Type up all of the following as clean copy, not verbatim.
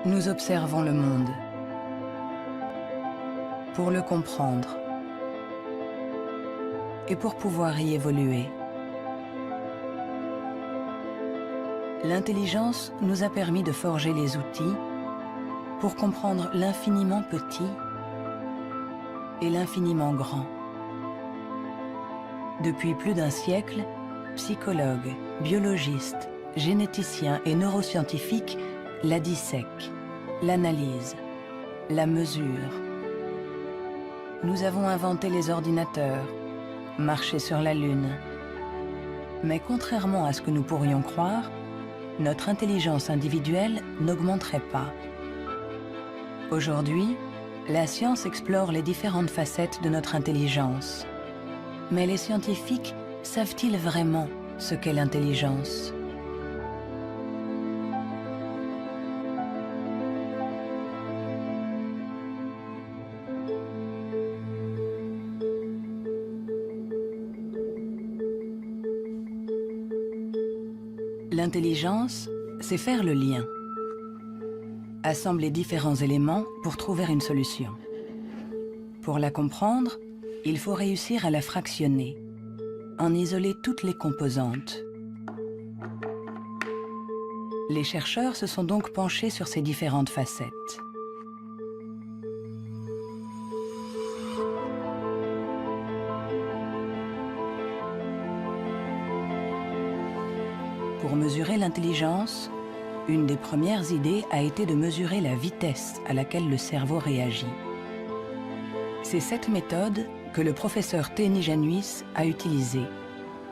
Nous observons le monde pour le comprendre et pour pouvoir y évoluer. L'intelligence nous a permis de forger les outils pour comprendre l'infiniment petit et l'infiniment grand. Depuis plus d'un siècle, psychologues, biologistes, généticiens et neuroscientifiques la dissèquent, l'analysent, la mesurent. Nous avons inventé les ordinateurs, marché sur la Lune. Mais contrairement à ce que nous pourrions croire, notre intelligence individuelle n'augmenterait pas. Aujourd'hui, la science explore les différentes facettes de notre intelligence. Mais les scientifiques savent-ils vraiment ce qu'est l'intelligence ? L'intelligence, c'est faire le lien. Assembler différents éléments pour trouver une solution. Pour la comprendre, il faut réussir à la fractionner, en isoler toutes les composantes. Les chercheurs se sont donc penchés sur ces différentes facettes. Pour mesurer l'intelligence, une des premières idées a été de mesurer la vitesse à laquelle le cerveau réagit. C'est cette méthode que le professeur Teni Januis a utilisée.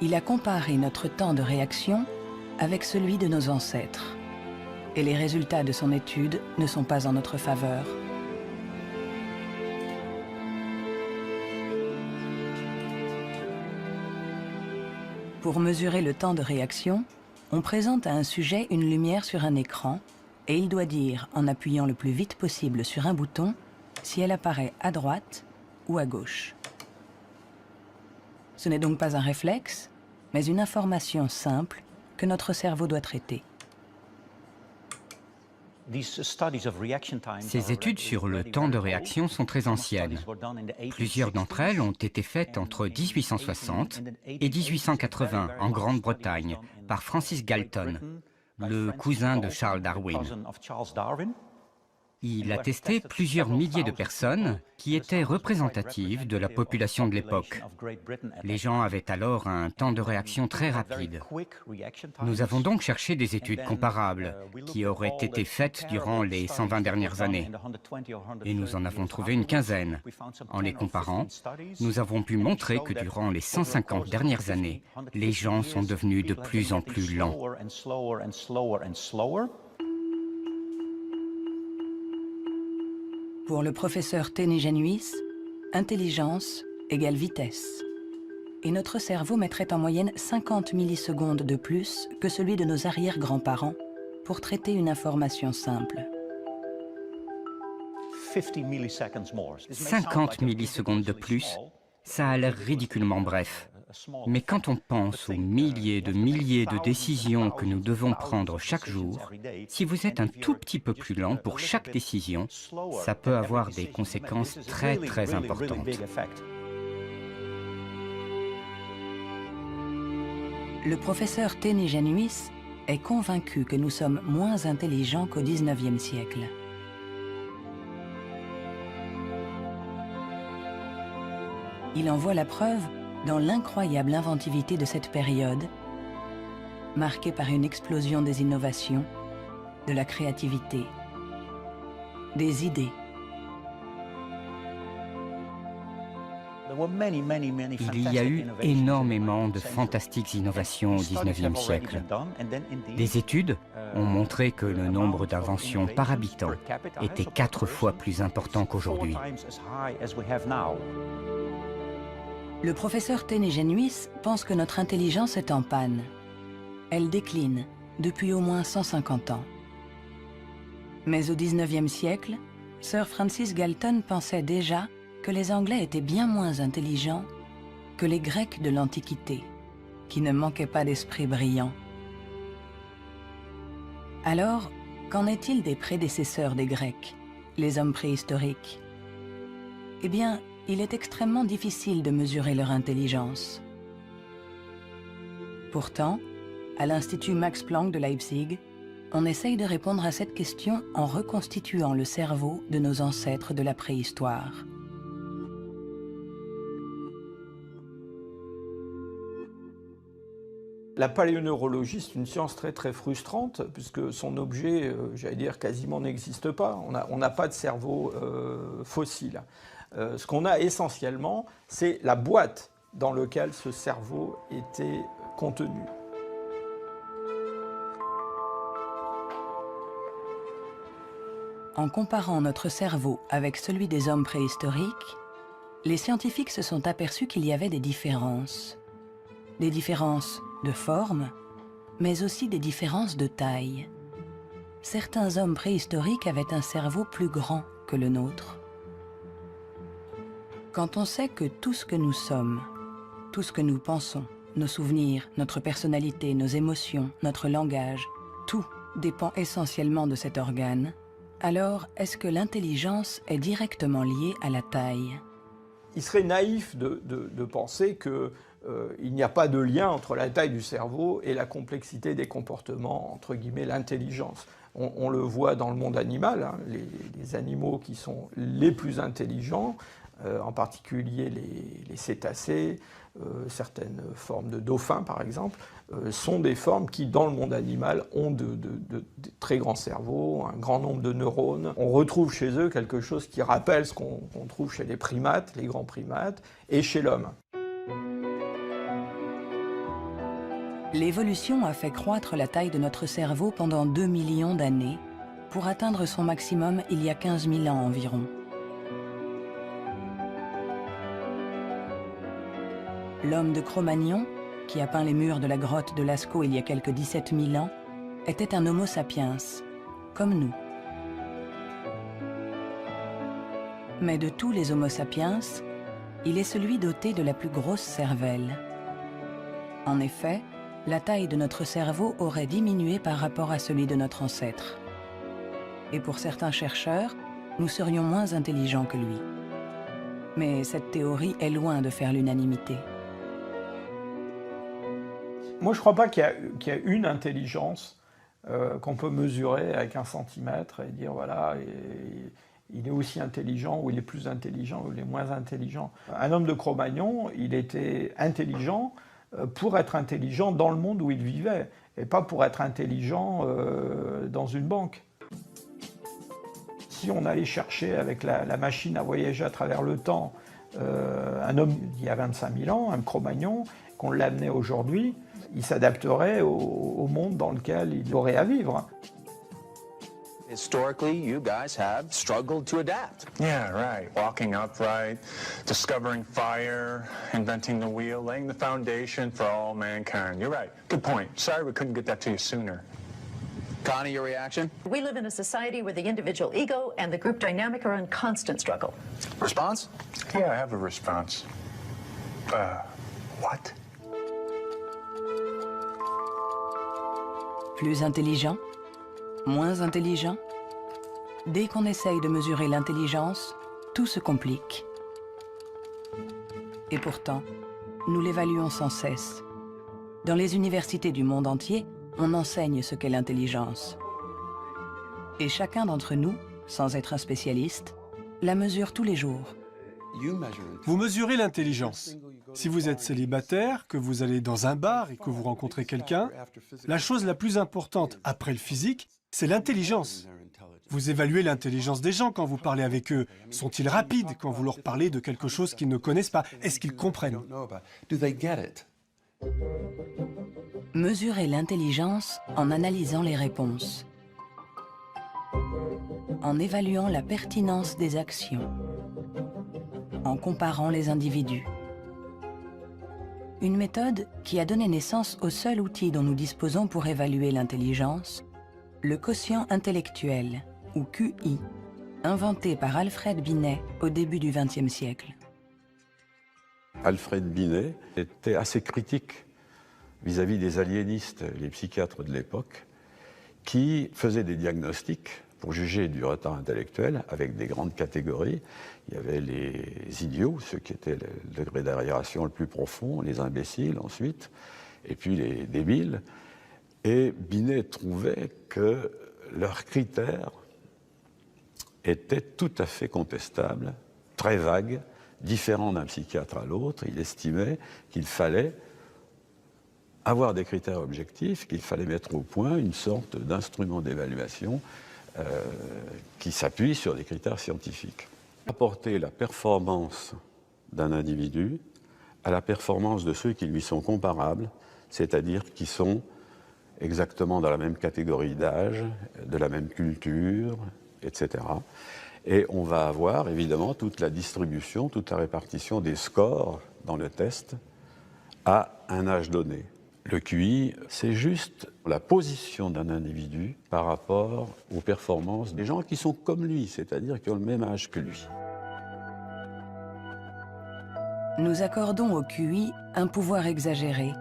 Il a comparé notre temps de réaction avec celui de nos ancêtres. Et les résultats de son étude ne sont pas en notre faveur. Pour mesurer le temps de réaction, on présente à un sujet une lumière sur un écran et il doit dire, en appuyant le plus vite possible sur un bouton, si elle apparaît à droite ou à gauche. Ce n'est donc pas un réflexe, mais une information simple que notre cerveau doit traiter. Ces études sur le temps de réaction sont très anciennes. Plusieurs d'entre elles ont été faites entre 1860 et 1880 en Grande-Bretagne par Francis Galton, le cousin de Charles Darwin. Il a testé plusieurs milliers de personnes qui étaient représentatives de la population de l'époque. Les gens avaient alors un temps de réaction très rapide. Nous avons donc cherché des études comparables qui auraient été faites durant les 120 dernières années. Et nous en avons trouvé une quinzaine. En les comparant, nous avons pu montrer que durant les 150 dernières années, les gens sont devenus de plus en plus lents. Pour le professeur Teni Januis, intelligence égale vitesse. Et notre cerveau mettrait en moyenne 50 millisecondes de plus que celui de nos arrière-grands-parents pour traiter une information simple. 50 millisecondes de plus, ça a l'air ridiculement bref. Mais quand on pense aux milliers de décisions que nous devons prendre chaque jour, si vous êtes un tout petit peu plus lent pour chaque décision, ça peut avoir des conséquences très importantes. Le professeur Teni Januis est convaincu que nous sommes moins intelligents qu'au XIXe siècle. Il en voit la preuve dans l'incroyable inventivité de cette période, marquée par une explosion des innovations, de la créativité, des idées. Il y a eu énormément de fantastiques innovations au XIXe siècle. Des études ont montré que le nombre d'inventions par habitant était 4 fois plus important qu'aujourd'hui. Le professeur Teni Januis pense que notre intelligence est en panne. Elle décline depuis au moins 150 ans. Mais au XIXe siècle, Sir Francis Galton pensait déjà que les Anglais étaient bien moins intelligents que les Grecs de l'Antiquité, qui ne manquaient pas d'esprit brillant. Alors, Qu'en est-il des prédécesseurs des Grecs, les hommes préhistoriques? Eh bien, il est extrêmement difficile de mesurer leur intelligence. Pourtant, à l'Institut Max Planck de Leipzig, on essaye de répondre à cette question en reconstituant le cerveau de nos ancêtres de la préhistoire. La paléoneurologie, c'est une science très frustrante, puisque son objet, j'allais dire, quasiment n'existe pas. On n'a pas de cerveau fossile. Ce qu'on a essentiellement, c'est la boîte dans laquelle ce cerveau était contenu. En comparant notre cerveau avec celui des hommes préhistoriques, les scientifiques se sont aperçus qu'il y avait des différences. Des différences de forme, mais aussi des différences de taille. Certains hommes préhistoriques avaient un cerveau plus grand que le nôtre. Quand on sait que tout ce que nous sommes, tout ce que nous pensons, nos souvenirs, notre personnalité, nos émotions, notre langage, tout dépend essentiellement de cet organe, alors est-ce que l'intelligence est directement liée à la taille? Il serait naïf de penser qu'il n'y a pas de lien entre la taille du cerveau et la complexité des comportements, entre guillemets, l'intelligence. On le voit dans le monde animal, hein, les animaux qui sont les plus intelligents, en particulier les cétacés, certaines formes de dauphins par exemple, sont des formes qui dans le monde animal ont de très grands cerveaux, un grand nombre de neurones. On retrouve chez eux quelque chose qui rappelle ce qu'on trouve chez les primates, les grands primates, et chez l'homme. L'évolution a fait croître la taille de notre cerveau pendant 2 millions d'années, pour atteindre son maximum il y a 15 000 ans environ. L'homme de Cro-Magnon, qui a peint les murs de la grotte de Lascaux il y a quelques 17 000 ans, était un Homo sapiens, comme nous. Mais de tous les Homo sapiens, il est celui doté de la plus grosse cervelle. En effet, la taille de notre cerveau aurait diminué par rapport à celui de notre ancêtre. Et pour certains chercheurs, nous serions moins intelligents que lui. Mais cette théorie est loin de faire l'unanimité. Moi, je ne crois pas qu'il y a une intelligence qu'on peut mesurer avec 1 centimètre et dire, voilà, il est aussi intelligent, ou il est plus intelligent, ou il est moins intelligent. Un homme de Cro-Magnon, il était intelligent pour être intelligent dans le monde où il vivait, et pas pour être intelligent dans une banque. Si on allait chercher avec la machine à voyager à travers le temps un homme d'il y a 25 000 ans, un Cro-Magnon, qu'on l'amenait aujourd'hui, il s'adapterait au monde dans lequel il aurait à vivre. Historically, you guys have struggled to adapt. Yeah, right. Walking upright, discovering fire, inventing the wheel, laying the foundation for all mankind. You're right. Good point. Sorry we couldn't get that to you sooner. Connie, your reaction? We live in a society where the individual ego and the group dynamic are in constant struggle. Response? Yeah, I have a response. What? Plus intelligent? Moins intelligent? Dès qu'on essaye de mesurer l'intelligence, tout se complique. Et pourtant, nous l'évaluons sans cesse. Dans les universités du monde entier, on enseigne ce qu'est l'intelligence. Et chacun d'entre nous, sans être un spécialiste, la mesure tous les jours. Vous mesurez l'intelligence. Si vous êtes célibataire, que vous allez dans un bar et que vous rencontrez quelqu'un, la chose la plus importante après le physique, c'est l'intelligence. Vous évaluez l'intelligence des gens quand vous parlez avec eux. Sont-ils rapides quand vous leur parlez de quelque chose qu'ils ne connaissent pas? Est-ce qu'ils comprennent? Mesurer l'intelligence en analysant les réponses, en évaluant la pertinence des actions, en comparant les individus. Une méthode qui a donné naissance au seul outil dont nous disposons pour évaluer l'intelligence, le quotient intellectuel, ou QI, inventé par Alfred Binet au début du XXe siècle. Alfred Binet était assez critique vis-à-vis des aliénistes, les psychiatres de l'époque. qui faisait des diagnostics pour juger du retard intellectuel avec des grandes catégories. Il y avait les idiots, ceux qui étaient le degré d'arriération le plus profond, les imbéciles ensuite, et puis les débiles. Et Binet trouvait que leurs critères étaient tout à fait contestables, très vagues, différents d'un psychiatre à l'autre. Il estimait qu'il fallait avoir des critères objectifs, qu'il fallait mettre au point une sorte d'instrument d'évaluation qui s'appuie sur des critères scientifiques. Apporter la performance d'un individu à la performance de ceux qui lui sont comparables, c'est-à-dire qui sont exactement dans la même catégorie d'âge, de la même culture, etc. Et on va avoir évidemment toute la distribution, toute la répartition des scores dans le test à un âge donné. Le QI, c'est juste la position d'un individu par rapport aux performances des gens qui sont comme lui, c'est-à-dire qui ont le même âge que lui. Nous accordons au QI un pouvoir exagéré,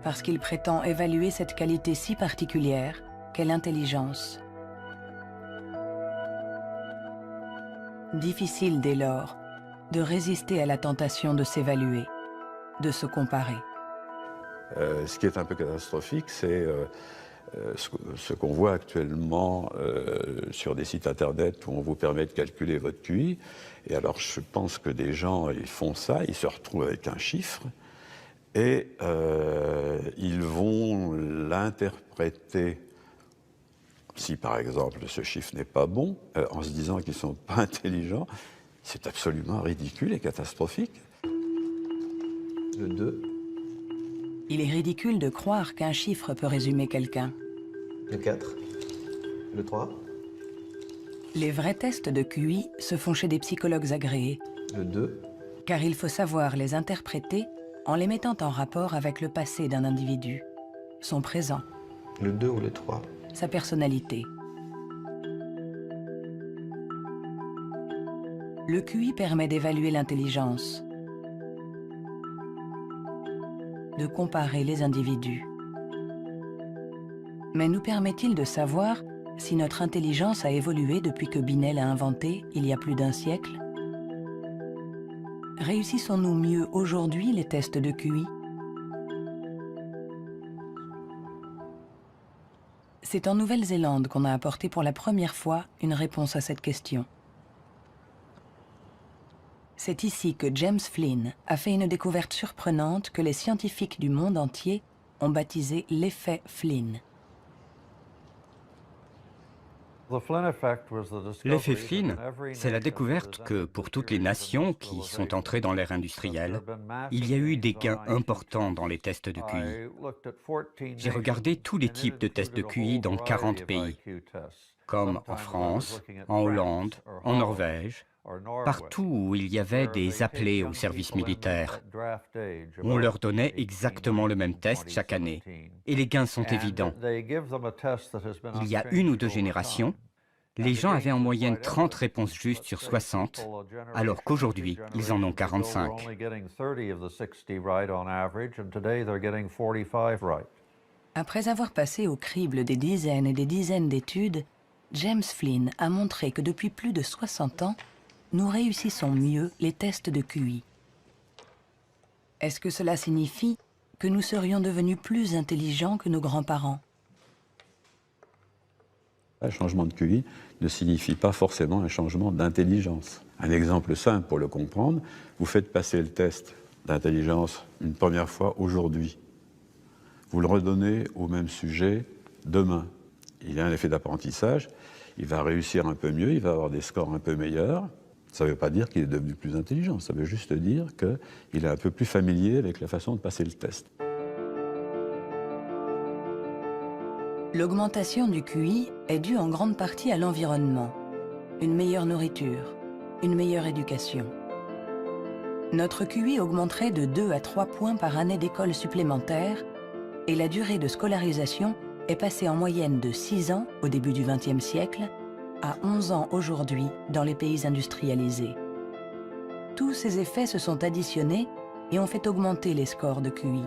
parce qu'il prétend évaluer cette qualité si particulière qu'est l'intelligence. Difficile dès lors de résister à la tentation de s'évaluer, de se comparer. Ce qui est un peu catastrophique, c'est ce qu'on voit actuellement sur des sites internet où on vous permet de calculer votre QI. Et alors je pense que des gens, ils font ça, ils se retrouvent avec un chiffre et ils vont l'interpréter, si par exemple ce chiffre n'est pas bon, en se disant qu'ils ne sont pas intelligents. C'est absolument ridicule et catastrophique. Le 2. Il est ridicule de croire qu'un chiffre peut résumer quelqu'un. Le 4. Le 3. Les vrais tests de QI se font chez des psychologues agréés. Le 2. Car il faut savoir les interpréter en les mettant en rapport avec le passé d'un individu, son présent, Le 2 ou le 3. sa personnalité. Le QI permet d'évaluer l'intelligence, de comparer les individus. Mais nous permet-il de savoir si notre intelligence a évolué depuis que Binet l'a inventé il y a plus d'un siècle? Réussissons-nous mieux aujourd'hui les tests de QI? C'est en Nouvelle-Zélande qu'on a apporté pour la première fois une réponse à cette question. C'est ici que James Flynn a fait une découverte surprenante que les scientifiques du monde entier ont baptisé l'effet Flynn. L'effet Flynn, c'est la découverte que pour toutes les nations qui sont entrées dans l'ère industrielle, il y a eu des gains importants dans les tests de QI. J'ai regardé tous les types de tests de QI dans 40 pays, comme en France, en Hollande, en Norvège, partout où il y avait des appelés au service militaire. On leur donnait exactement le même test chaque année. Et les gains sont évidents. Il y a une ou deux générations, les gens avaient en moyenne 30 réponses justes sur 60, alors qu'aujourd'hui, ils en ont 45. Après avoir passé au crible des dizaines et des dizaines d'études, James Flynn a montré que depuis plus de 60 ans, nous réussissons mieux les tests de QI. Est-ce que cela signifie que nous serions devenus plus intelligents que nos grands-parents? Un changement de QI ne signifie pas forcément un changement d'intelligence. Un exemple simple pour le comprendre, vous faites passer le test d'intelligence une première fois aujourd'hui. Vous le redonnez au même sujet demain. Il y a un effet d'apprentissage, il va réussir un peu mieux, il va avoir des scores un peu meilleurs. Ça ne veut pas dire qu'il est devenu plus intelligent, ça veut juste dire qu'il est un peu plus familier avec la façon de passer le test. L'augmentation du QI est due en grande partie à l'environnement, une meilleure nourriture, une meilleure éducation. Notre QI augmenterait de 2 à 3 points par année d'école supplémentaire et la durée de scolarisation est passée en moyenne de 6 ans au début du XXe siècle à 11 ans aujourd'hui dans les pays industrialisés. Tous ces effets se sont additionnés et ont fait augmenter les scores de QI.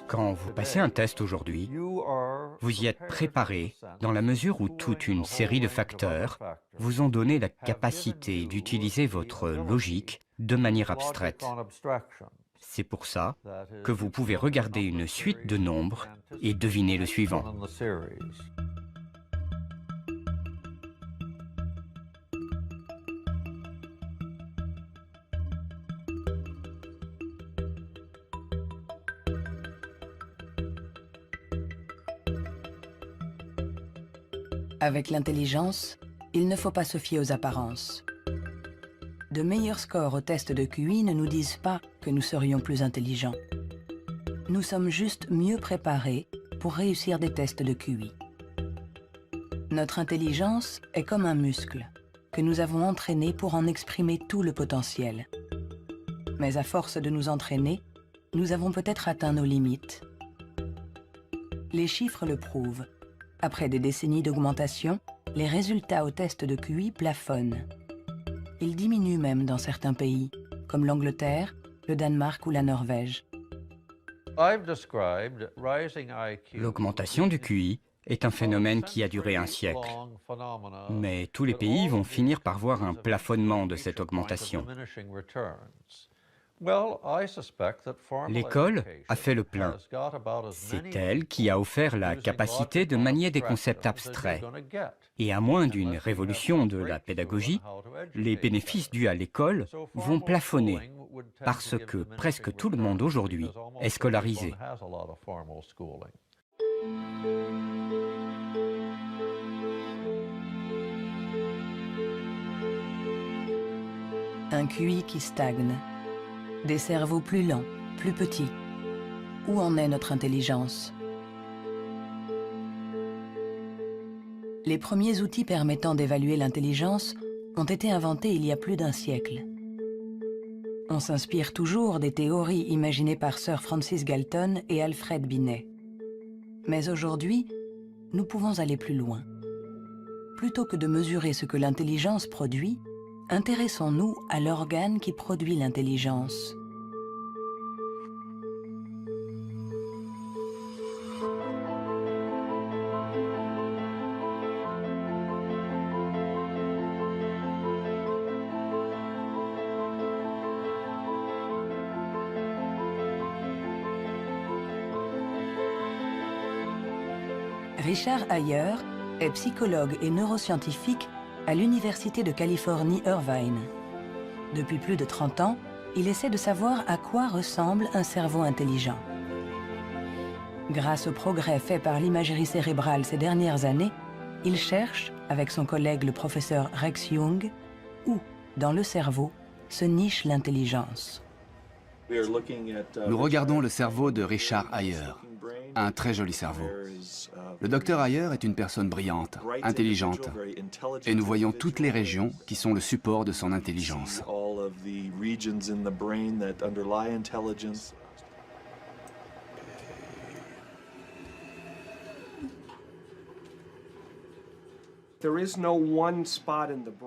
Quand vous passez un test aujourd'hui, vous y êtes préparé dans la mesure où toute une série de facteurs vous ont donné la capacité d'utiliser votre logique de manière abstraite. C'est pour ça que vous pouvez regarder une suite de nombres et deviner le suivant. Avec l'intelligence, il ne faut pas se fier aux apparences. De meilleurs scores au test de QI ne nous disent pas que nous serions plus intelligents. Nous sommes juste mieux préparés pour réussir des tests de QI. Notre intelligence est comme un muscle que nous avons entraîné pour en exprimer tout le potentiel. Mais à force de nous entraîner, nous avons peut-être atteint nos limites. Les chiffres le prouvent. Après des décennies d'augmentation, les résultats au test de QI plafonnent. Ils diminuent même dans certains pays, comme l'Angleterre, le Danemark ou la Norvège. L'augmentation du QI est un phénomène qui a duré un siècle. Mais tous les pays vont finir par voir un plafonnement de cette augmentation. L'école a fait le plein. C'est elle qui a offert la capacité de manier des concepts abstraits. Et à moins d'une révolution de la pédagogie, les bénéfices dus à l'école vont plafonner parce que presque tout le monde aujourd'hui est scolarisé. Un QI qui stagne. Des cerveaux plus lents, plus petits. Où en est notre intelligence? Les premiers outils permettant d'évaluer l'intelligence ont été inventés il y a plus d'un siècle. On s'inspire toujours des théories imaginées par Sir Francis Galton et Alfred Binet. Mais aujourd'hui, nous pouvons aller plus loin. Plutôt que de mesurer ce que l'intelligence produit, intéressons-nous à l'organe qui produit l'intelligence. Richard Ayer est psychologue et neuroscientifique à l'Université de Californie, Irvine. Depuis plus de 30 ans, il essaie de savoir à quoi ressemble un cerveau intelligent. Grâce aux progrès faits par l'imagerie cérébrale ces dernières années, il cherche, avec son collègue le professeur Rex Jung, où, dans le cerveau, se niche l'intelligence. Nous regardons le cerveau de Richard Ayer, un très joli cerveau. Le docteur Ayer est une personne brillante, intelligente, et nous voyons toutes les régions qui sont le support de son intelligence.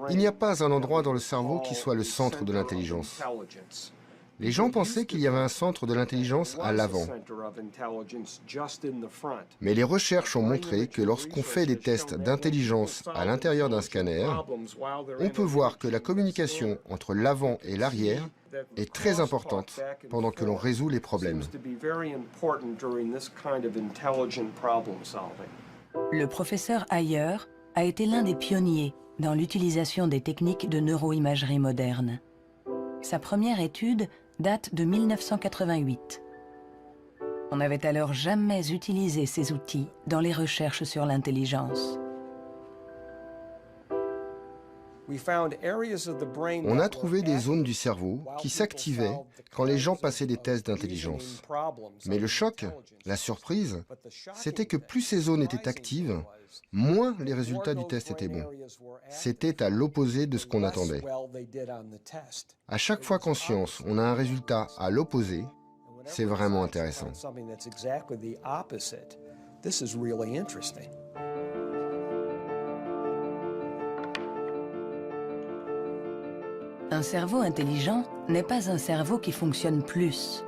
Il n'y a pas un endroit dans le cerveau qui soit le centre de l'intelligence. Les gens pensaient qu'il y avait un centre de l'intelligence à l'avant. Mais les recherches ont montré que lorsqu'on fait des tests d'intelligence à l'intérieur d'un scanner, on peut voir que la communication entre l'avant et l'arrière est très importante pendant que l'on résout les problèmes. Le professeur Ayer a été l'un des pionniers dans l'utilisation des techniques de neuroimagerie moderne. Sa première étude date de 1988. On n'avait alors jamais utilisé ces outils dans les recherches sur l'intelligence. On a trouvé des zones du cerveau qui s'activaient quand les gens passaient des tests d'intelligence. Mais le choc, la surprise, c'était que plus ces zones étaient actives, moins les résultats du test étaient bons. C'était à l'opposé de ce qu'on attendait. À chaque fois qu'en science, on a un résultat à l'opposé, c'est vraiment intéressant. Un cerveau intelligent n'est pas un cerveau qui fonctionne plus,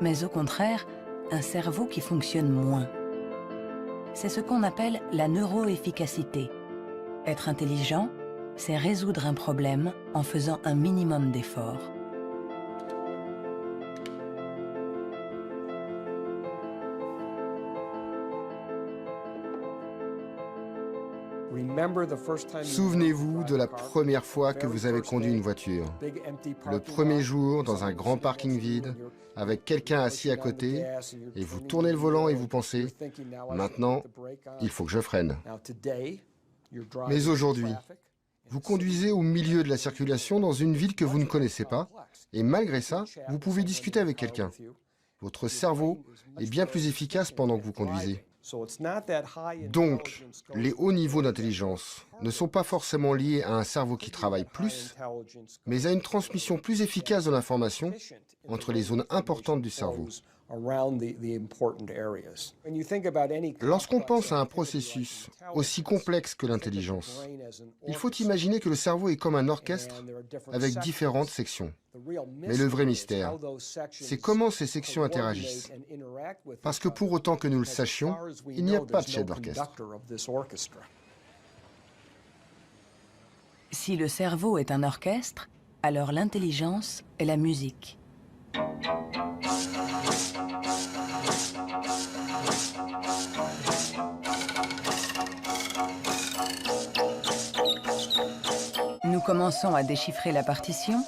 mais au contraire, un cerveau qui fonctionne moins. C'est ce qu'on appelle la neuroefficacité. Être intelligent, c'est résoudre un problème en faisant un minimum d'efforts. Souvenez-vous de la première fois que vous avez conduit une voiture. Le premier jour, dans un grand parking vide, avec quelqu'un assis à côté, et vous tournez le volant et vous pensez « Maintenant, il faut que je freine ». Mais aujourd'hui, vous conduisez au milieu de la circulation dans une ville que vous ne connaissez pas, et malgré ça, vous pouvez discuter avec quelqu'un. Votre cerveau est bien plus efficace pendant que vous conduisez. Donc, les hauts niveaux d'intelligence ne sont pas forcément liés à un cerveau qui travaille plus, mais à une transmission plus efficace de l'information entre les zones importantes du cerveau. Lorsqu'on pense à un processus aussi complexe que l'intelligence, il faut imaginer que le cerveau est comme un orchestre avec différentes sections. Mais le vrai mystère, c'est comment ces sections interagissent. Parce que pour autant que nous le sachions, il n'y a pas de chef d'orchestre. Si le cerveau est un orchestre, alors l'intelligence est la musique. Nous commençons à déchiffrer la partition,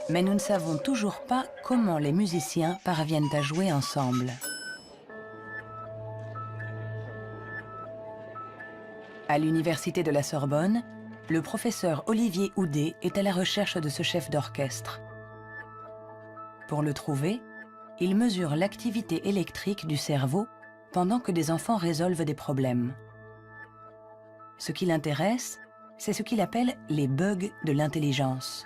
mais nous ne savons toujours pas comment les musiciens parviennent à jouer ensemble. À l'université de la Sorbonne, le professeur Olivier Houdet est à la recherche de ce chef d'orchestre. Pour le trouver, il mesure l'activité électrique du cerveau pendant que des enfants résolvent des problèmes. Ce qui l'intéresse, c'est ce qu'il appelle les bugs de l'intelligence.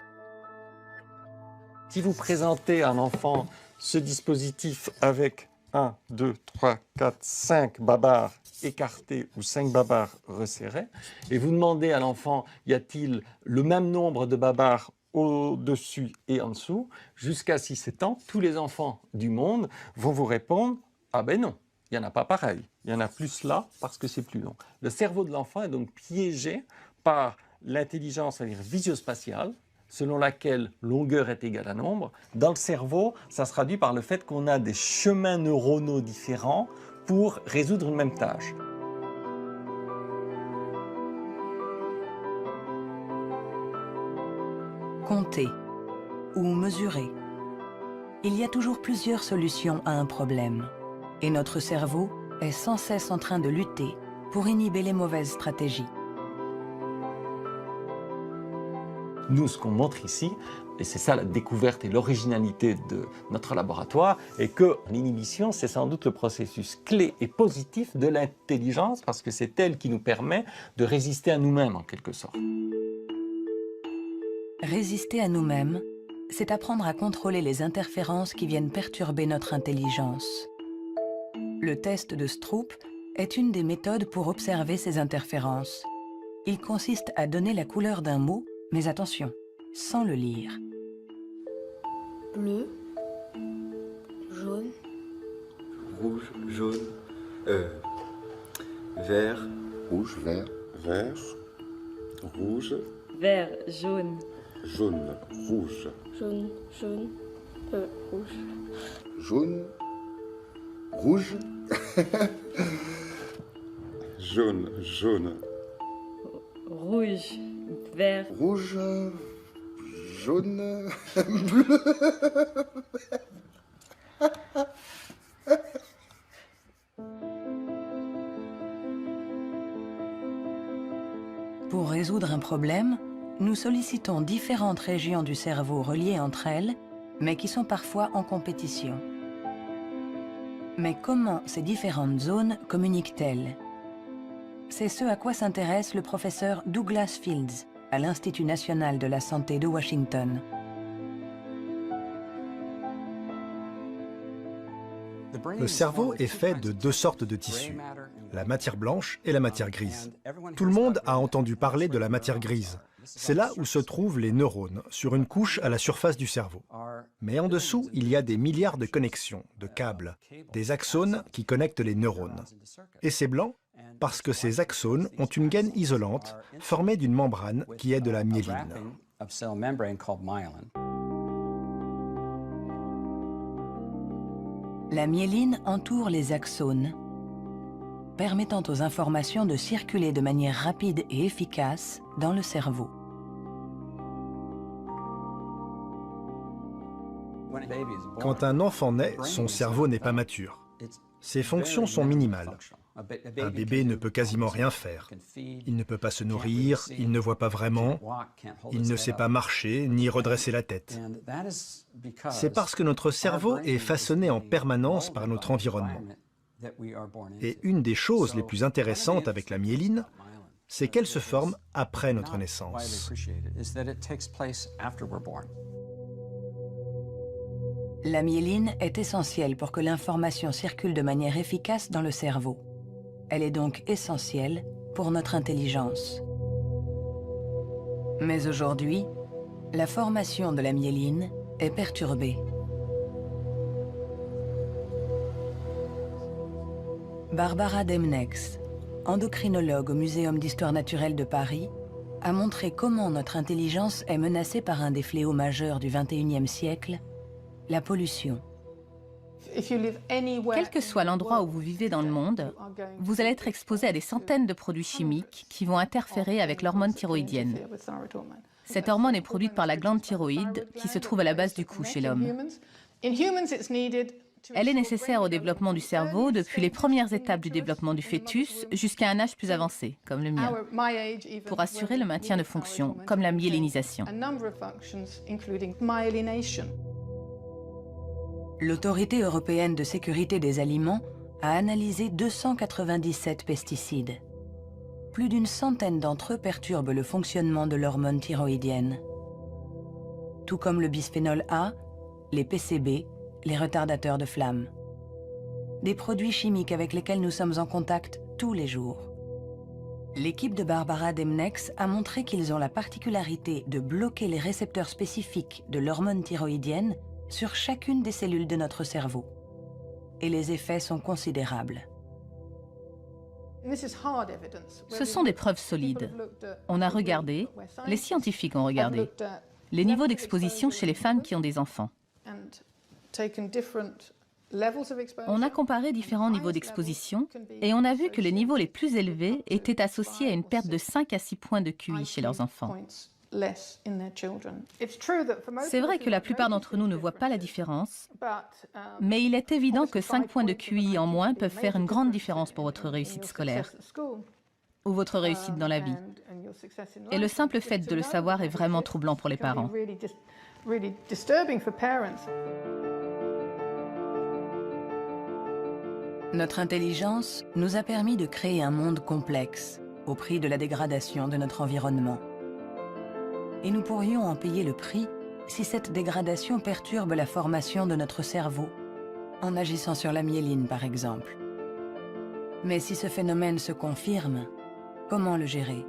Si vous présentez à un enfant ce dispositif avec 1, 2, 3, 4, 5 babards écartés ou 5 babards resserrés, et vous demandez à l'enfant, y a-t-il le même nombre de babards au-dessus et en dessous, jusqu'à 6-7 ans, tous les enfants du monde vont vous répondre « Ah ben non, il n'y en a pas pareil, il y en a plus là parce que c'est plus long ». Le cerveau de l'enfant est donc piégé par l'intelligence visuospatiale, selon laquelle longueur est égale à nombre. Dans le cerveau, ça se traduit par le fait qu'on a des chemins neuronaux différents pour résoudre une même tâche. Compter ou mesurer. Il y a toujours plusieurs solutions à un problème. Et notre cerveau est sans cesse en train de lutter pour inhiber les mauvaises stratégies. Nous, ce qu'on montre ici, et c'est ça la découverte et l'originalité de notre laboratoire, est que l'inhibition, c'est sans doute le processus clé et positif de l'intelligence, parce que c'est elle qui nous permet de résister à nous-mêmes, en quelque sorte. Résister à nous-mêmes, c'est apprendre à contrôler les interférences qui viennent perturber notre intelligence. Le test de Stroop est une des méthodes pour observer ces interférences. Il consiste à donner la couleur d'un mot, mais attention, sans le lire. Bleu, jaune, rouge, jaune, vert, rouge, vert, vert, rouge, vert, jaune, jaune, rouge, jaune, jaune, rouge, jaune, rouge, jaune, jaune, rouge, vert, rouge, jaune, bleu. Pour résoudre un problème, nous sollicitons différentes régions du cerveau reliées entre elles, mais qui sont parfois en compétition. Mais comment ces différentes zones communiquent-elles? C'est ce à quoi s'intéresse le professeur Douglas Fields à l'Institut national de la santé de Washington. Le cerveau est fait de deux sortes de tissus, la matière blanche et la matière grise. Tout le monde a entendu parler de la matière grise. c'est là où se trouvent les neurones, sur une couche à la surface du cerveau. Mais en dessous, il y a des milliards de connexions, de câbles, des axones qui connectent les neurones. Et c'est blanc parce que ces axones ont une gaine isolante formée d'une membrane qui est de la myéline. La myéline entoure les axones, permettant aux informations de circuler de manière rapide et efficace dans le cerveau. Quand un enfant naît, son cerveau n'est pas mature. Ses fonctions sont minimales. Un bébé ne peut quasiment rien faire. Il ne peut pas se nourrir, il ne voit pas vraiment, il ne sait pas marcher ni redresser la tête. C'est parce que notre cerveau est façonné en permanence par notre environnement. Et une des choses les plus intéressantes avec la myéline, c'est qu'elle se forme après notre naissance. La myéline est essentielle pour que l'information circule de manière efficace dans le cerveau. Elle est donc essentielle pour notre intelligence. Mais aujourd'hui, la formation de la myéline est perturbée. Barbara Demnex, endocrinologue au Muséum d'histoire naturelle de Paris, a montré comment notre intelligence est menacée par un des fléaux majeurs du XXIe siècle, la pollution. Quel que soit l'endroit où vous vivez dans le monde, vous allez être exposé à des centaines de produits chimiques qui vont interférer avec l'hormone thyroïdienne. Cette hormone est produite par la glande thyroïde qui se trouve à la base du cou chez l'homme. Elle est nécessaire au développement du cerveau depuis les premières étapes du développement du fœtus jusqu'à un âge plus avancé, comme le mien, pour assurer le maintien de fonctions, comme la myélinisation. L'Autorité européenne de sécurité des aliments a analysé 297 pesticides. Plus d'une centaine d'entre eux perturbent le fonctionnement de l'hormone thyroïdienne. Tout comme le bisphénol A, les PCB, les retardateurs de flamme. Des produits chimiques avec lesquels nous sommes en contact tous les jours. L'équipe de Barbara Demnex a montré qu'ils ont la particularité de bloquer les récepteurs spécifiques de l'hormone thyroïdienne sur chacune des cellules de notre cerveau. Et les effets sont considérables. Ce sont des preuves solides. On a regardé, les scientifiques ont regardé, les niveaux d'exposition chez les femmes qui ont des enfants. On a comparé différents niveaux d'exposition et on a vu que les niveaux les plus élevés étaient associés à une perte de 5 à 6 points de QI chez leurs enfants. C'est vrai que la plupart d'entre nous ne voient pas la différence, mais il est évident que 5 points de QI en moins peuvent faire une grande différence pour votre réussite scolaire ou votre réussite dans la vie. Et le simple fait de le savoir est vraiment troublant pour les parents. Notre intelligence nous a permis de créer un monde complexe au prix de la dégradation de notre environnement. Et nous pourrions en payer le prix si cette dégradation perturbe la formation de notre cerveau, en agissant sur la myéline par exemple. Mais si ce phénomène se confirme, comment le gérer?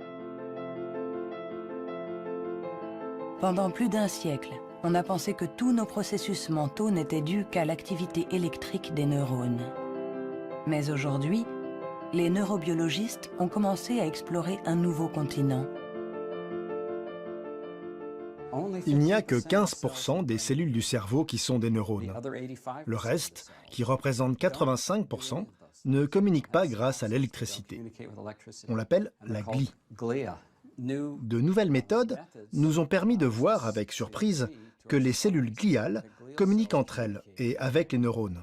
Pendant plus d'un siècle, on a pensé que tous nos processus mentaux n'étaient dus qu'à l'activité électrique des neurones. Mais aujourd'hui, les neurobiologistes ont commencé à explorer un nouveau continent. Il n'y a que 15% des cellules du cerveau qui sont des neurones. Le reste, qui représente 85%, ne communique pas grâce à l'électricité. On l'appelle la glie. De nouvelles méthodes nous ont permis de voir avec surprise que les cellules gliales communiquent entre elles et avec les neurones.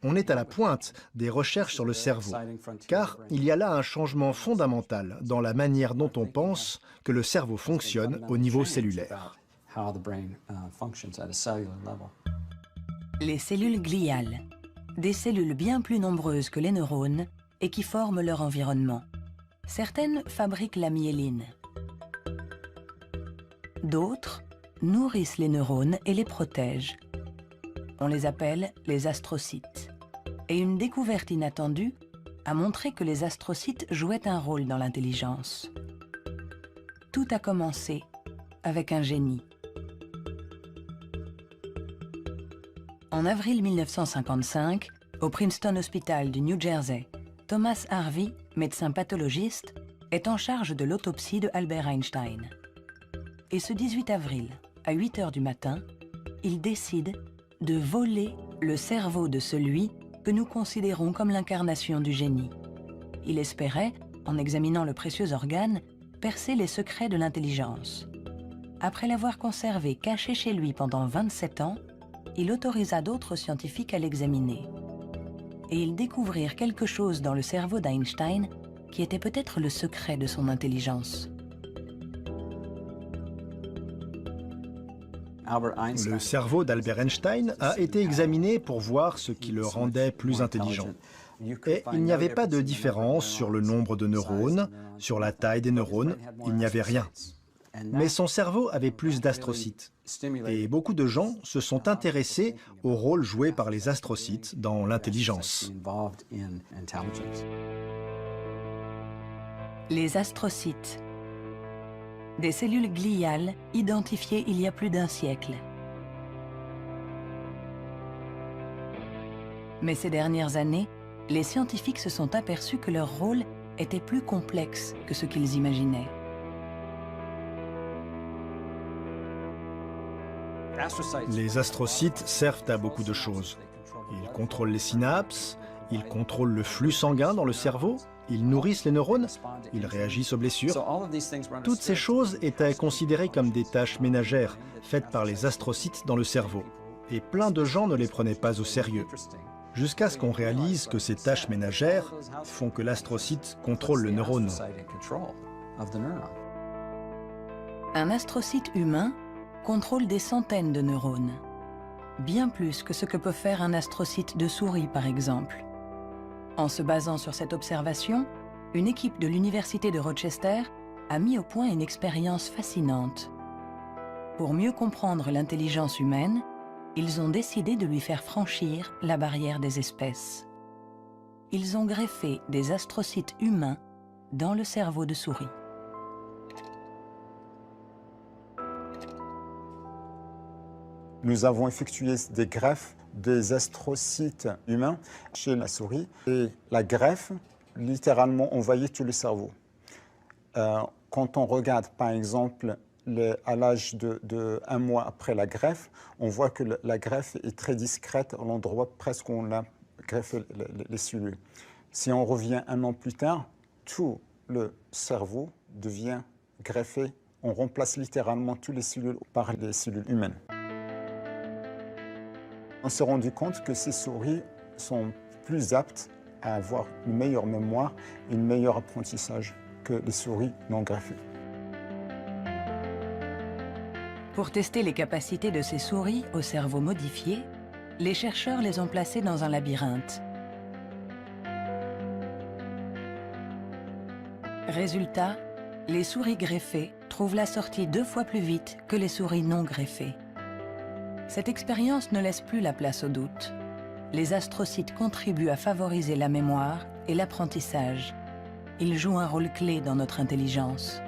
On est à la pointe des recherches sur le cerveau, car il y a là un changement fondamental dans la manière dont on pense que le cerveau fonctionne au niveau cellulaire. Les cellules gliales, des cellules bien plus nombreuses que les neurones et qui forment leur environnement. Certaines fabriquent la myéline. D'autres nourrissent les neurones et les protègent. On les appelle les astrocytes. Et une découverte inattendue a montré que les astrocytes jouaient un rôle dans l'intelligence. tout a commencé avec un génie. En avril 1955, au Princeton Hospital du New Jersey, Thomas Harvey, médecin pathologiste, est en charge de l'autopsie de Albert Einstein. Et ce 18 avril, à 8 h du matin, il décide de voler le cerveau de celui que nous considérons comme l'incarnation du génie. Il espérait, en examinant le précieux organe, percer les secrets de l'intelligence. Après l'avoir conservé caché chez lui pendant 27 ans, il autorisa d'autres scientifiques à l'examiner. Et ils découvrirent quelque chose dans le cerveau d'Einstein qui était peut-être le secret de son intelligence. Le cerveau d'Albert Einstein a été examiné pour voir ce qui le rendait plus intelligent. Et il n'y avait pas de différence sur le nombre de neurones, sur la taille des neurones, il n'y avait rien. Mais son cerveau avait plus d'astrocytes. Et beaucoup de gens se sont intéressés au rôle joué par les astrocytes dans l'intelligence. Les astrocytes. Des cellules gliales identifiées il y a plus d'1 siècle. Mais ces dernières années, les scientifiques se sont aperçus que leur rôle était plus complexe que ce qu'ils imaginaient. Les astrocytes servent à beaucoup de choses. Ils contrôlent les synapses, ils contrôlent le flux sanguin dans le cerveau, ils nourrissent les neurones, ils réagissent aux blessures. Toutes ces choses étaient considérées comme des tâches ménagères faites par les astrocytes dans le cerveau. Et plein de gens ne les prenaient pas au sérieux. Jusqu'à ce qu'on réalise que ces tâches ménagères font que l'astrocyte contrôle le neurone. Un astrocyte humain contrôle des centaines de neurones. Bien plus que ce que peut faire un astrocyte de souris, par exemple. En se basant sur cette observation, une équipe de l'Université de Rochester a mis au point une expérience fascinante. Pour mieux comprendre l'intelligence humaine, ils ont décidé de lui faire franchir la barrière des espèces. Ils ont greffé des astrocytes humains dans le cerveau de souris. Nous avons effectué des greffes des astrocytes humains chez la souris. Et la greffe, littéralement, envahit tout le cerveau. Quand on regarde, par exemple, à l'âge de 1 mois après la greffe, on voit que la greffe est très discrète à l'endroit presque où on a greffé les cellules. Si on revient 1 an plus tard, tout le cerveau devient greffé. On remplace littéralement toutes les cellules par les cellules humaines. On s'est rendu compte que ces souris sont plus aptes à avoir une meilleure mémoire et un meilleur apprentissage que les souris non greffées. Pour tester les capacités de ces souris au cerveau modifié, les chercheurs les ont placées dans un labyrinthe. Résultat, les souris greffées trouvent la sortie 2 fois plus vite que les souris non greffées. Cette expérience ne laisse plus la place au doute. Les astrocytes contribuent à favoriser la mémoire et l'apprentissage. Ils jouent un rôle clé dans notre intelligence.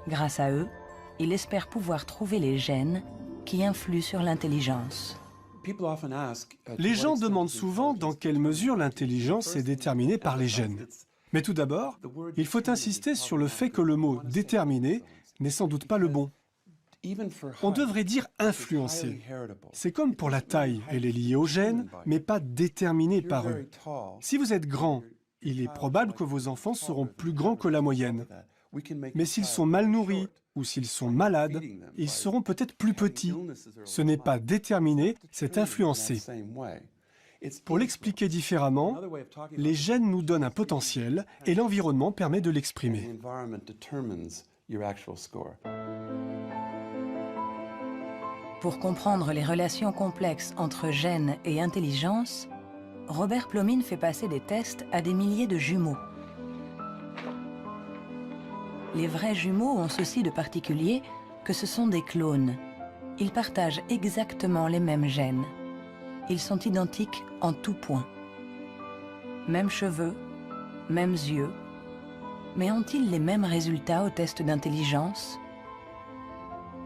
Grâce à eux, il espère pouvoir trouver les gènes qui influent sur l'intelligence. Les gens demandent souvent dans quelle mesure l'intelligence est déterminée par les gènes. Mais tout d'abord, il faut insister sur le fait que le mot « déterminé » n'est sans doute pas le bon. On devrait dire « influencer ». C'est comme pour la taille, elle est liée aux gènes, mais pas déterminée par eux. Si vous êtes grand, il est probable que vos enfants seront plus grands que la moyenne. Mais s'ils sont mal nourris ou s'ils sont malades, ils seront peut-être plus petits. Ce n'est pas déterminé, c'est influencé. Pour l'expliquer différemment, les gènes nous donnent un potentiel et l'environnement permet de l'exprimer. Pour comprendre les relations complexes entre gènes et intelligence, Robert Plomin fait passer des tests à des milliers de jumeaux. Les vrais jumeaux ont ceci de particulier que ce sont des clones. Ils partagent exactement les mêmes gènes. Ils sont identiques en tout point. Mêmes cheveux, mêmes yeux, Mais ont-ils les mêmes résultats au test d'intelligence?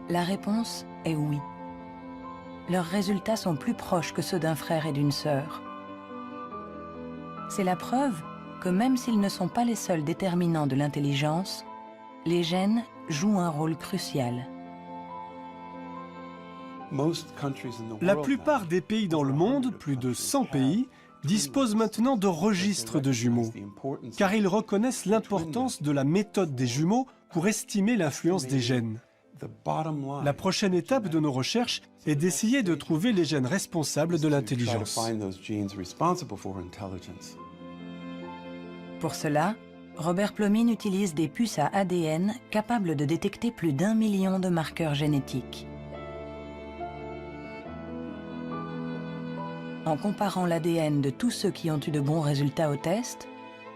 La réponse est oui. Leurs résultats sont plus proches que ceux d'un frère et d'une sœur. C'est la preuve que même s'ils ne sont pas les seuls déterminants de l'intelligence, les gènes jouent un rôle crucial. La plupart des pays dans le monde, plus de 100 pays, disposent maintenant de registres de jumeaux, car ils reconnaissent l'importance de la méthode des jumeaux pour estimer l'influence des gènes. La prochaine étape de nos recherches est d'essayer de trouver les gènes responsables de l'intelligence. Pour cela, Robert Plomin utilise des puces à ADN capables de détecter plus d'1 million de marqueurs génétiques. En comparant l'ADN de tous ceux qui ont eu de bons résultats au test,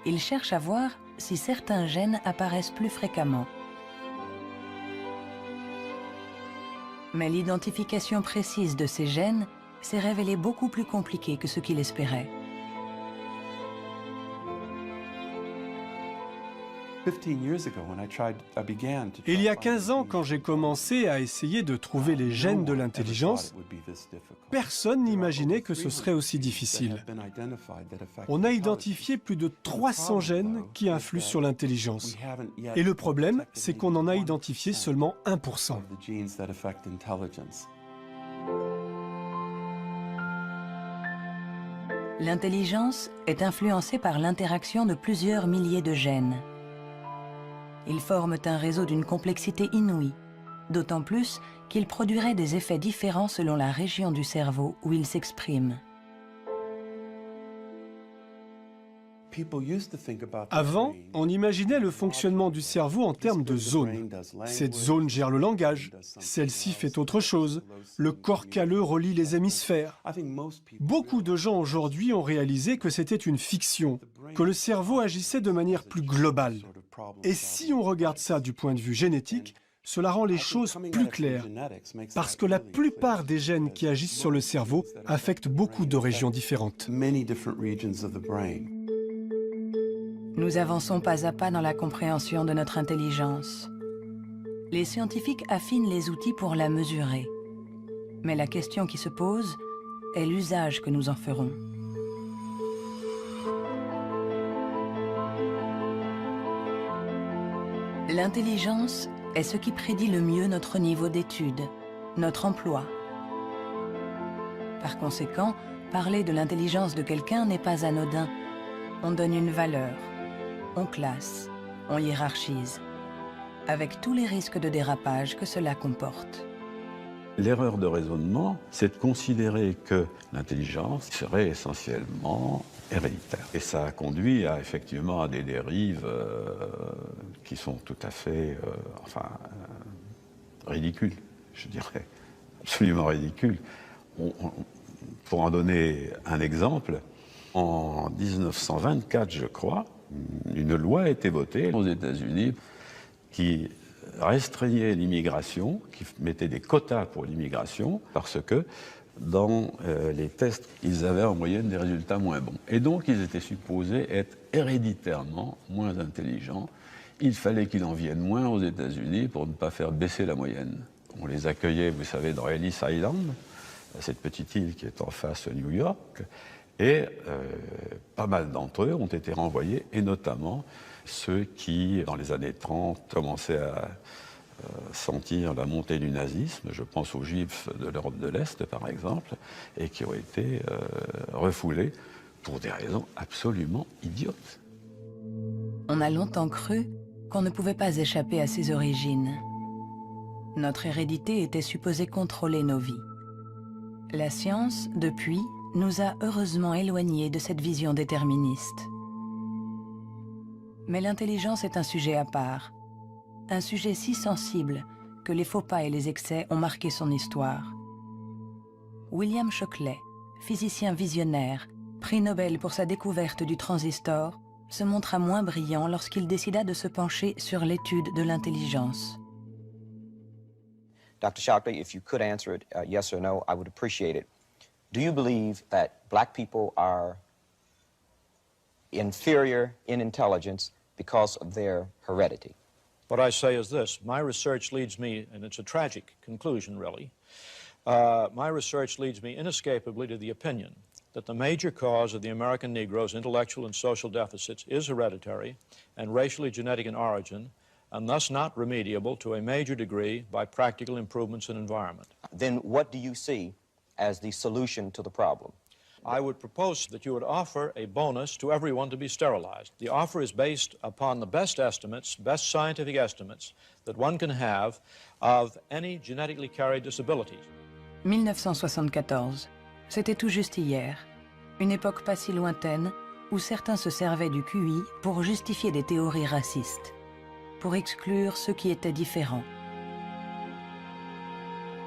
il cherche à voir si certains gènes apparaissent plus fréquemment. Mais l'identification précise de ces gènes s'est révélée beaucoup plus compliquée que ce qu'il espérait. Il y a 15 ans, quand j'ai commencé à essayer de trouver les gènes de l'intelligence, personne n'imaginait que ce serait aussi difficile. On a identifié plus de 300 gènes qui influent sur l'intelligence. Et le problème, c'est qu'on en a identifié seulement 1%. L'intelligence est influencée par l'interaction de plusieurs milliers de gènes. Ils forment un réseau d'une complexité inouïe, d'autant plus qu'ils produiraient des effets différents selon la région du cerveau où ils s'expriment. Avant, on imaginait le fonctionnement du cerveau en termes de zones. Cette zone gère le langage, celle-ci fait autre chose. Le corps calleux relie les hémisphères. Beaucoup de gens aujourd'hui ont réalisé que c'était une fiction, que le cerveau agissait de manière plus globale. Et si on regarde ça du point de vue génétique, cela rend les choses plus claires, parce que la plupart des gènes qui agissent sur le cerveau affectent beaucoup de régions différentes. Nous avançons pas à pas dans la compréhension de notre intelligence. Les scientifiques affinent les outils pour la mesurer. Mais la question qui se pose est l'usage que nous en ferons. L'intelligence est ce qui prédit le mieux notre niveau d'études, notre emploi. Par conséquent, parler de l'intelligence de quelqu'un n'est pas anodin. On donne une valeur, on classe, on hiérarchise, avec tous les risques de dérapage que cela comporte. L'erreur de raisonnement, c'est de considérer que l'intelligence serait essentiellement héréditaire. Et ça a conduit effectivement à des dérives qui sont tout à fait ridicules, je dirais, absolument ridicules. Pour en donner un exemple, en 1924, je crois, une loi a été votée aux États-Unis qui restreignait l'immigration, qui mettait des quotas pour l'immigration, parce que dans les tests, ils avaient en moyenne des résultats moins bons. Et donc, ils étaient supposés être héréditairement moins intelligents. Il fallait qu'il en vienne moins aux États-Unis pour ne pas faire baisser la moyenne. On les accueillait, vous savez, dans Ellis Island, cette petite île qui est en face de New York, et pas mal d'entre eux ont été renvoyés, et notamment ceux qui, dans les années 30, commençaient à sentir la montée du nazisme, je pense aux Juifs de l'Europe de l'Est, par exemple, et qui ont été refoulés pour des raisons absolument idiotes. On a longtemps cru qu'on ne pouvait pas échapper à ses origines. Notre hérédité était supposée contrôler nos vies. La science, depuis, nous a heureusement éloignés de cette vision déterministe. Mais l'intelligence est un sujet à part, un sujet si sensible que les faux pas et les excès ont marqué son histoire. William Shockley, physicien visionnaire, prix Nobel pour sa découverte du transistor, se montra moins brillant lorsqu'il décida de se pencher sur l'étude de l'intelligence. Dr. Shockley, if you could answer it yes or no, I would appreciate it. Do you believe that black people are inferior in intelligence because of their heredity. What I say is this: my research leads me, and it's a tragic conclusion, really. My research leads me inescapably to the opinion that the major cause of the American Negro's intellectual and social deficits is hereditary and racially genetic in origin, and thus not remediable to a major degree by practical improvements in environment. Then what do you see as the solution to the problem? I would propose that you would offer a bonus to everyone to be sterilized. The offer is based upon the best estimates, best scientific estimates that one can have of any genetically carried disabilities. 1974, c'était tout juste hier, une époque pas si lointaine où certains se servaient du QI pour justifier des théories racistes, pour exclure ceux qui étaient différents.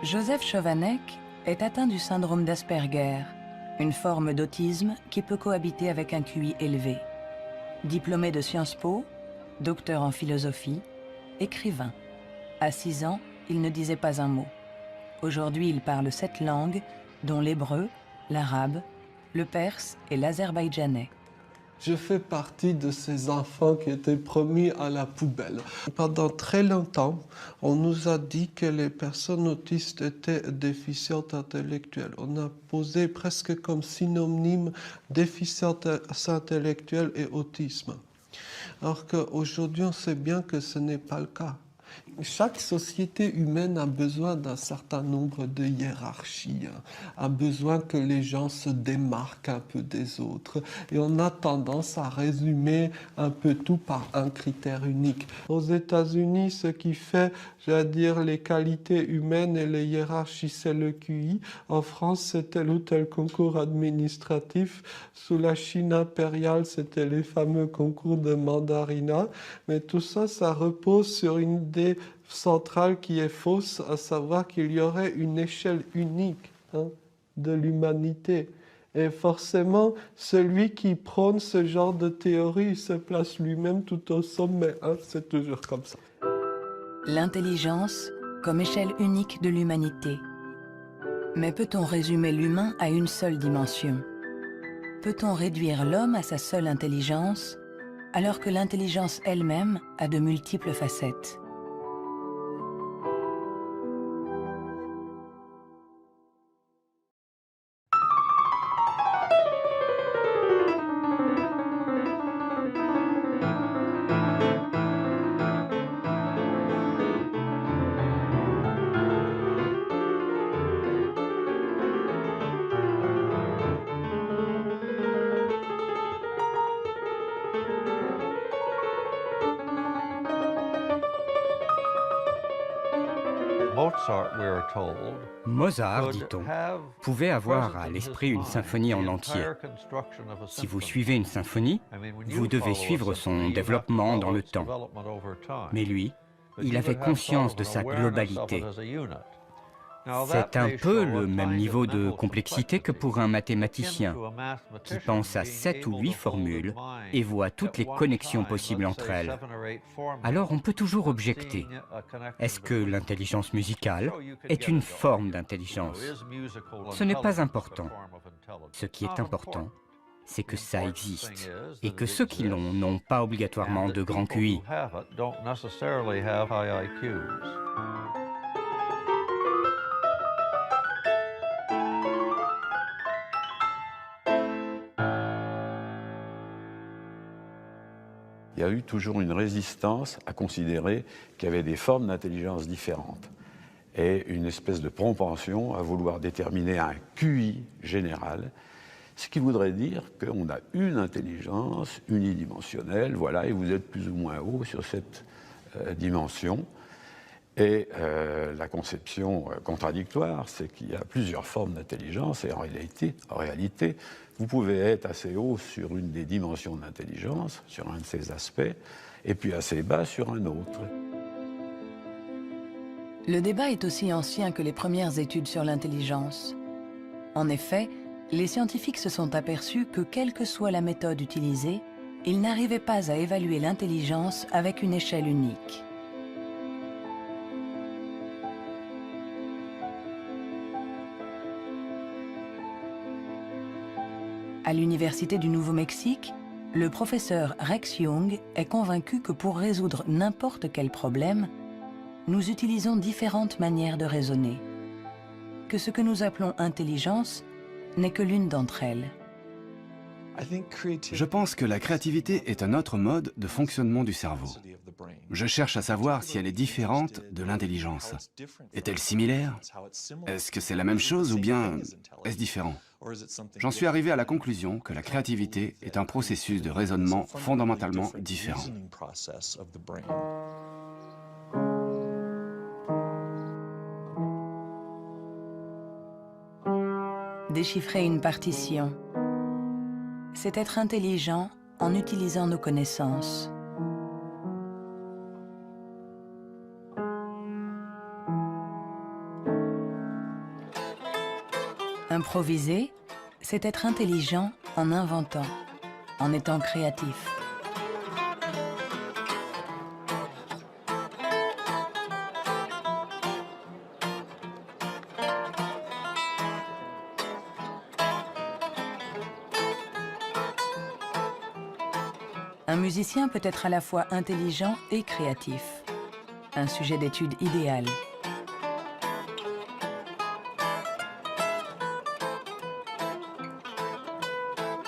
Joseph Chovanec est atteint du syndrome d'Asperger, une forme d'autisme qui peut cohabiter avec un QI élevé. Diplômé de Sciences Po, docteur en philosophie, écrivain. À 6 ans, il ne disait pas un mot. Aujourd'hui, il parle 7 langues, dont l'hébreu, l'arabe, le perse et l'azerbaïdjanais. Je fais partie de ces enfants qui étaient promis à la poubelle. Pendant très longtemps, on nous a dit que les personnes autistes étaient déficientes intellectuelles. On a posé presque comme synonyme déficience intellectuelle et autisme. Alors qu'aujourd'hui, on sait bien que ce n'est pas le cas. Chaque société humaine a besoin d'un certain nombre de hiérarchies, a besoin que les gens se démarquent un peu des autres. Et on a tendance à résumer un peu tout par un critère unique. Aux États-Unis, ce qui fait, j'allais dire, les qualités humaines et les hiérarchies, c'est le QI. En France, c'est tel ou tel concours administratif. Sous la Chine impériale, c'était les fameux concours de mandarinat. Mais tout ça, ça repose sur une idée centrale qui est fausse, à savoir qu'il y aurait une échelle unique de l'humanité. Et forcément, celui qui prône ce genre de théorie se place lui-même tout au sommet. C'est toujours comme ça. L'intelligence comme échelle unique de l'humanité. Mais peut-on résumer l'humain à une seule dimension? Peut-on réduire l'homme à sa seule intelligence, alors que l'intelligence elle-même a de multiples facettes? Mozart, dit-on, pouvait avoir à l'esprit une symphonie en entier. Si vous suivez une symphonie, vous devez suivre son développement dans le temps. Mais lui, il avait conscience de sa globalité. C'est un peu le même niveau de complexité que pour un mathématicien qui pense à 7 ou 8 formules et voit toutes les connexions possibles entre elles. Alors on peut toujours objecter. Est-ce que l'intelligence musicale est une forme d'intelligence? Ce n'est pas important. Ce qui est important, c'est que ça existe et que ceux qui l'ont n'ont pas obligatoirement de grand QI. Il y a eu toujours une résistance à considérer qu'il y avait des formes d'intelligence différentes et une espèce de propension à vouloir déterminer un QI général, ce qui voudrait dire qu'on a une intelligence unidimensionnelle, voilà, et vous êtes plus ou moins haut sur cette dimension. Et la conception contradictoire, c'est qu'il y a plusieurs formes d'intelligence et en réalité, vous pouvez être assez haut sur une des dimensions de l'intelligence, sur un de ces aspects, et puis assez bas sur un autre. Le débat est aussi ancien que les premières études sur l'intelligence. En effet, les scientifiques se sont aperçus que quelle que soit la méthode utilisée, ils n'arrivaient pas à évaluer l'intelligence avec une échelle unique. À l'Université du Nouveau-Mexique, Le professeur Rex Jung est convaincu que pour résoudre n'importe quel problème, nous utilisons différentes manières de raisonner, que ce que nous appelons intelligence n'est que l'une d'entre elles. Je pense que la créativité est un autre mode de fonctionnement du cerveau. Je cherche à savoir si elle est différente de l'intelligence. Est-elle similaire? Est-ce que c'est la même chose ou bien est-ce différent? J'en suis arrivé à la conclusion que la créativité est un processus de raisonnement fondamentalement différent. Déchiffrer une partition, c'est être intelligent en utilisant nos connaissances. Improviser, c'est être intelligent en inventant, en étant créatif. Un musicien peut être à la fois intelligent et créatif. Un sujet d'étude idéal.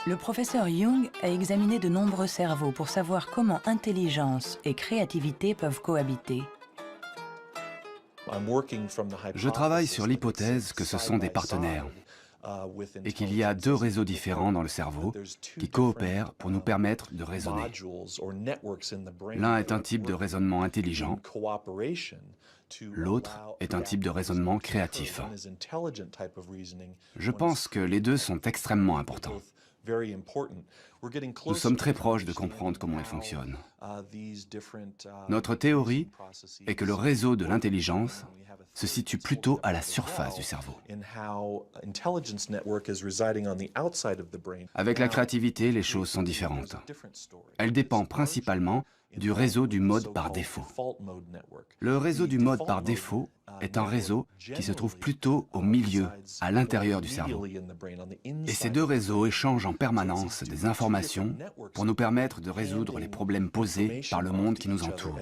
Le professeur Jung a examiné de nombreux cerveaux pour savoir comment intelligence et créativité peuvent cohabiter. Je travaille sur l'hypothèse que ce sont des partenaires et qu'il y a deux réseaux différents dans le cerveau qui coopèrent pour nous permettre de raisonner. L'un est un type de raisonnement intelligent, l'autre est un type de raisonnement créatif. Je pense que les deux sont extrêmement importants. Nous sommes très proches de comprendre comment ils fonctionnent. Notre théorie est que le réseau de l'intelligence se situe plutôt à la surface du cerveau. Avec la créativité, les choses sont différentes. Elle dépend principalement du réseau du mode par défaut. Le réseau du mode par défaut est un réseau qui se trouve plutôt au milieu, à l'intérieur du cerveau. Et ces deux réseaux échangent en permanence des informations pour nous permettre de résoudre les problèmes posés par le monde qui nous entoure.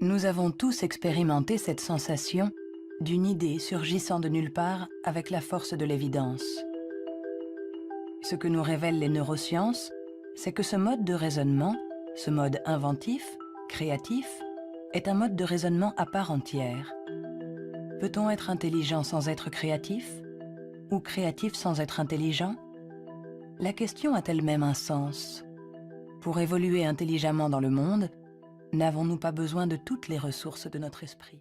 Nous avons tous expérimenté cette sensation d'une idée surgissant de nulle part avec la force de l'évidence. Ce que nous révèlent les neurosciences, c'est que ce mode de raisonnement, ce mode inventif, créatif, est un mode de raisonnement à part entière. Peut-on être intelligent sans être créatif? Ou créatif sans être intelligent? La question a elle-même un sens. Pour évoluer intelligemment dans le monde, n'avons-nous pas besoin de toutes les ressources de notre esprit?